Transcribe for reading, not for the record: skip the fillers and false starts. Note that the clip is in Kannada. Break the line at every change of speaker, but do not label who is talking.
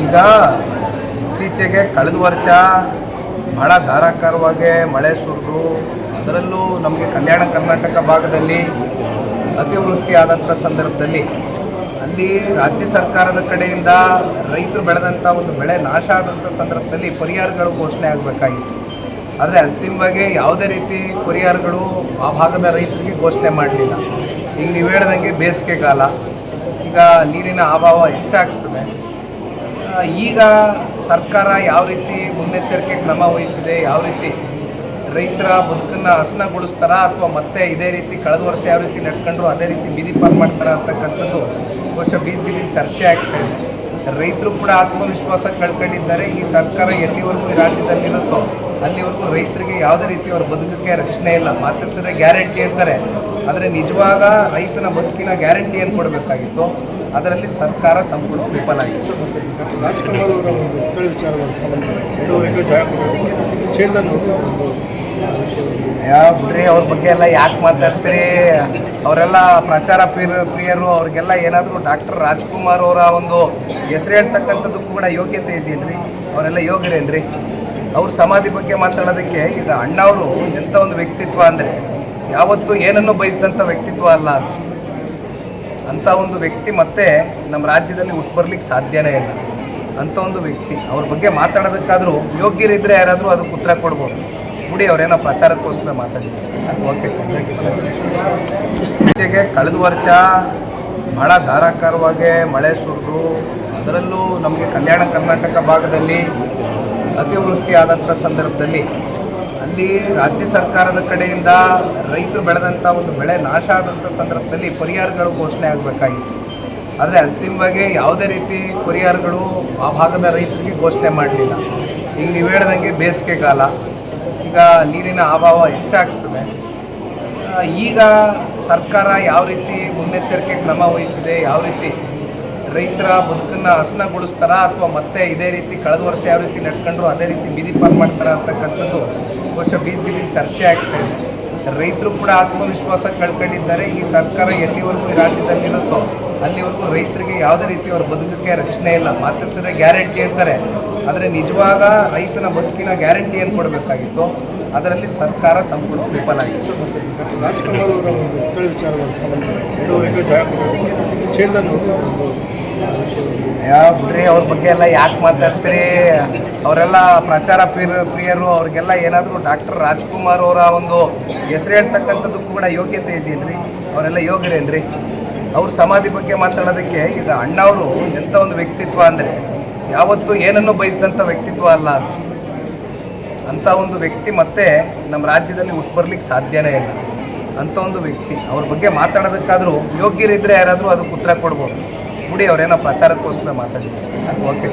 ಈಗ ಇತ್ತೀಚೆಗೆ ಕಳೆದ ವರ್ಷ ಬಹಳ ಧಾರಾಕಾರವಾಗಿ ಮಳೆ ಸುರಿದು ಅದರಲ್ಲೂ ನಮಗೆ ಕಲ್ಯಾಣ ಕರ್ನಾಟಕ ಭಾಗದಲ್ಲಿ ಅತಿವೃಷ್ಟಿ ಆದಂಥ ಸಂದರ್ಭದಲ್ಲಿ ಅಲ್ಲಿ ರಾಜ್ಯ ಸರ್ಕಾರದ ಕಡೆಯಿಂದ ರೈತರು ಬೆಳೆದಂಥ ಒಂದು ಬೆಳೆ ನಾಶ ಆದಂಥ ಸಂದರ್ಭದಲ್ಲಿ ಪರಿಹಾರಗಳು ಘೋಷಣೆ ಆಗಬೇಕಾಗಿತ್ತು. ಆದರೆ ಅಂತಿಮವಾಗಿ ಯಾವುದೇ ರೀತಿ ಪರಿಹಾರಗಳು ಆ ಭಾಗದ ರೈತರಿಗೆ ಘೋಷಣೆ ಮಾಡಲಿಲ್ಲ. ಈಗ ನೀವು ಹೇಳ್ದಂಗೆ ಬೇಸಿಗೆಗಾಲ, ಈಗ ನೀರಿನ ಅಭಾವ ಹೆಚ್ಚಾಗ್ತದೆ. ಈಗ ಸರ್ಕಾರ ಯಾವ ರೀತಿ ಮುನ್ನೆಚ್ಚರಿಕೆ ಕ್ರಮ ವಹಿಸಿದೆ, ಯಾವ ರೀತಿ ರೈತರ ಬದುಕನ್ನು ಹಸನಗೊಳಿಸ್ತಾರ ಅಥವಾ ಮತ್ತೆ ಇದೇ ರೀತಿ ಕಳೆದ ವರ್ಷ ಯಾವ ರೀತಿ ನಡ್ಕೊಂಡ್ರು ಅದೇ ರೀತಿ ಬೀದಿ ಪಾಲ್ ಮಾಡ್ತಾರೆ ಅಂತಕ್ಕಂಥದ್ದು ಬಹುಶಃ ಬೀದಿ ಚರ್ಚೆ ಆಗ್ತಾ ಇದೆ. ರೈತರು ಕೂಡ ಆತ್ಮವಿಶ್ವಾಸ ಕಳ್ಕೊಂಡಿದ್ದಾರೆ. ಈ ಸರ್ಕಾರ ಎಲ್ಲಿವರೆಗೂ ಈ ರಾಜ್ಯದಲ್ಲಿರುತ್ತೋ ಅಲ್ಲಿವರೆಗೂ ರೈತರಿಗೆ ಯಾವುದೇ ರೀತಿ ಅವರ ಬದುಕಕ್ಕೆ ರಕ್ಷಣೆ ಇಲ್ಲ. ಮಾತಾಡ್ತದೆ ಗ್ಯಾರಂಟಿ ಅಂತಾರೆ, ಆದರೆ ನಿಜವಾಗ ರೈತನ ಬದುಕಿನ ಗ್ಯಾರಂಟಿ ಏನು ಕೊಡಬೇಕಾಗಿತ್ತು, ಅದರಲ್ಲಿ ಸರ್ಕಾರ ಸಂಪೂರ್ಣ ವಿಫಲ ಆಗಿತ್ತು.
ರಾಜ್ಕುಮಾರ್ ಅವರ ಒಂದು ಮಕ್ಕಳ ವಿಚಾರವಾಗಿ
ಬಿಡ್ರಿ, ಅವ್ರ ಬಗ್ಗೆ ಎಲ್ಲ ಯಾಕೆ ಮಾತಾಡ್ತೀರಿ? ಅವರೆಲ್ಲ ಪ್ರಚಾರ ಪ್ರಿಯರು. ಅವ್ರಿಗೆಲ್ಲ ಏನಾದರೂ ಡಾಕ್ಟರ್ ರಾಜ್ಕುಮಾರ್ ಅವರ ಒಂದು ಹೆಸರು ಹೇಳ್ತಕ್ಕಂಥದ್ದಕ್ಕೂ ಕೂಡ ಯೋಗ್ಯತೆ ಇದೆಯೇನ್ರಿ? ಅವರೆಲ್ಲ ಯೋಗ್ಯರೇನ್ರಿ? ಅವ್ರ ಸಮಾಧಿ ಬಗ್ಗೆ ಮಾತಾಡೋದಕ್ಕೆ ಈಗ ಅಣ್ಣವರು ಎಂಥ ಒಂದು ವ್ಯಕ್ತಿತ್ವ ಅಂದರೆ ಯಾವತ್ತೂ ಏನನ್ನು ಬಯಸಿದಂಥ ವ್ಯಕ್ತಿತ್ವ ಅಲ್ಲ ಅದು. ಅಂಥ ಒಂದು ವ್ಯಕ್ತಿ ಮತ್ತೆ ನಮ್ಮ ರಾಜ್ಯದಲ್ಲಿ ಹುಟ್ಟುಬರ್ಲಿಕ್ಕೆ ಸಾಧ್ಯನೇ ಇಲ್ಲ. ಅಂಥ ಒಂದು ವ್ಯಕ್ತಿ ಅವ್ರ ಬಗ್ಗೆ ಮಾತಾಡೋದಕ್ಕಾದರೂ ಯೋಗ್ಯರಿದ್ದರೆ ಯಾರಾದರೂ ಅದಕ್ಕೆ ಉತ್ತರ ಕೊಡ್ಬೋದು. ಬಿಡಿ, ಅವರೇನೋ ಪ್ರಚಾರಕ್ಕೋಸ್ಕರ ಮಾತಾಡಿದ್ದಾರೆ. ಓಕೆ, ಇತ್ತೀಚೆಗೆ ಕಳೆದ ವರ್ಷ ಬಹಳ ಧಾರಾಕಾರವಾಗಿ ಮಳೆ ಸುರಿದು ಅದರಲ್ಲೂ ನಮಗೆ ಕಲ್ಯಾಣ ಕರ್ನಾಟಕ ಭಾಗದಲ್ಲಿ ಅತಿವೃಷ್ಟಿ ಆದಂಥ ಸಂದರ್ಭದಲ್ಲಿ ಅಲ್ಲಿ ರಾಜ್ಯ ಸರ್ಕಾರದ ಕಡೆಯಿಂದ ರೈತರು ಬೆಳೆದಂಥ ಒಂದು ಬೆಳೆ ನಾಶ ಆದಂಥ ಸಂದರ್ಭದಲ್ಲಿ ಪರಿಹಾರಗಳು ಘೋಷಣೆ ಆಗಬೇಕಾಗಿತ್ತು. ಆದರೆ ಅಂತಿಮವಾಗಿ ಯಾವುದೇ ರೀತಿ ಪರಿಹಾರಗಳು ಆ ಭಾಗದ ರೈತರಿಗೆ ಘೋಷಣೆ ಮಾಡಲಿಲ್ಲ. ಈಗ ನೀವು ಹೇಳ್ದಂಗೆ ಬೇಸಿಗೆಗಾಲ, ಈಗ ನೀರಿನ ಅಭಾವ ಹೆಚ್ಚಾಗ್ತದೆ. ಈಗ ಸರ್ಕಾರ ಯಾವ ರೀತಿ ಮುನ್ನೆಚ್ಚರಿಕೆ ಕ್ರಮ ವಹಿಸಿದೆ, ಯಾವ ರೀತಿ ರೈತರ ಬದುಕನ್ನು ಹಸನಗೊಳಿಸ್ತಾರ ಅಥವಾ ಮತ್ತೆ ಇದೇ ರೀತಿ ಕಳೆದ ವರ್ಷ ಯಾವ ರೀತಿ ನಡ್ಕೊಂಡ್ರು ಅದೇ ರೀತಿ ಬೀದಿ ಪಾಲ್ ಮಾಡ್ತಾರೆ ಅಂತಕ್ಕಂಥದ್ದು ಬಹುಶಃ ಬೀದಿ ಚರ್ಚೆ ಆಗ್ತಾ ಇದೆ. ರೈತರು ಕೂಡ ಆತ್ಮವಿಶ್ವಾಸ ಕಳ್ಕೊಂಡಿದ್ದಾರೆ. ಈ ಸರ್ಕಾರ ಎಲ್ಲಿವರೆಗೂ ಈ ರಾಜ್ಯದಲ್ಲಿರುತ್ತೋ ಅಲ್ಲಿವರೆಗೂ ರೈತರಿಗೆ ಯಾವುದೇ ರೀತಿ ಅವರ ಬದುಕಕ್ಕೆ ರಕ್ಷಣೆ ಇಲ್ಲ. ಮಾತಾಡ್ತದೆ ಗ್ಯಾರಂಟಿ ಅಂತಾರೆ, ಆದರೆ ನಿಜವಾಗ ರೈತನ ಬದುಕಿನ ಗ್ಯಾರಂಟಿ ಏನು ಕೊಡಬೇಕಾಗಿತ್ತು, ಅದರಲ್ಲಿ ಸರ್ಕಾರ ಸಂಪೂರ್ಣ ವಿಫಲ ಆಗಿತ್ತು.
ರಾಜ್ಕುಮಾರ್ ಅವರ ಒಂದು ಮಕ್ಕಳ ವಿಚಾರವಾಗಿ
ಬಿಡ್ರಿ, ಅವ್ರ ಬಗ್ಗೆ ಎಲ್ಲ ಯಾಕೆ ಮಾತಾಡ್ತೀರಿ? ಅವರೆಲ್ಲ ಪ್ರಚಾರ ಪ್ರಿಯರು. ಅವ್ರಿಗೆಲ್ಲ ಏನಾದರೂ ಡಾಕ್ಟರ್ ರಾಜ್ಕುಮಾರ್ ಅವರ ಒಂದು ಹೆಸರು ಹೇಳ್ತಕ್ಕಂಥದ್ದಕ್ಕೂ ಕೂಡ ಯೋಗ್ಯತೆ ಇದೆಯೇನ್ರಿ? ಅವರೆಲ್ಲ ಯೋಗ್ಯರೇನ್ರಿ? ಅವ್ರ ಸಮಾಧಿ ಬಗ್ಗೆ ಮಾತಾಡೋದಕ್ಕೆ ಈಗ ಅಣ್ಣವರು ಎಂಥ ಒಂದು ವ್ಯಕ್ತಿತ್ವ ಅಂದರೆ ಯಾವತ್ತೂ ಏನನ್ನು ಬಯಸಿದಂಥ ವ್ಯಕ್ತಿತ್ವ ಅಲ್ಲ ಅದು. ಅಂಥ ಒಂದು ವ್ಯಕ್ತಿ ಮತ್ತೆ ನಮ್ಮ ರಾಜ್ಯದಲ್ಲಿ ಹುಟ್ಟುಬರ್ಲಿಕ್ಕೆ ಸಾಧ್ಯನೇ ಇಲ್ಲ. ಅಂಥ ಒಂದು ವ್ಯಕ್ತಿ ಅವ್ರ ಬಗ್ಗೆ ಮಾತಾಡೋದಕ್ಕಾದರೂ ಯೋಗ್ಯರಿದ್ದರೆ ಯಾರಾದರೂ ಅದಕ್ಕೆ ಉತ್ತರ ಕೊಡ್ಬೋದು. ಬಿಡಿ, ಅವರೇನೋ ಪ್ರಚಾರಕ್ಕೋಸ್ಕರ ಮಾತಾಡಿದ್ದಾರೆ. ಓಕೆ.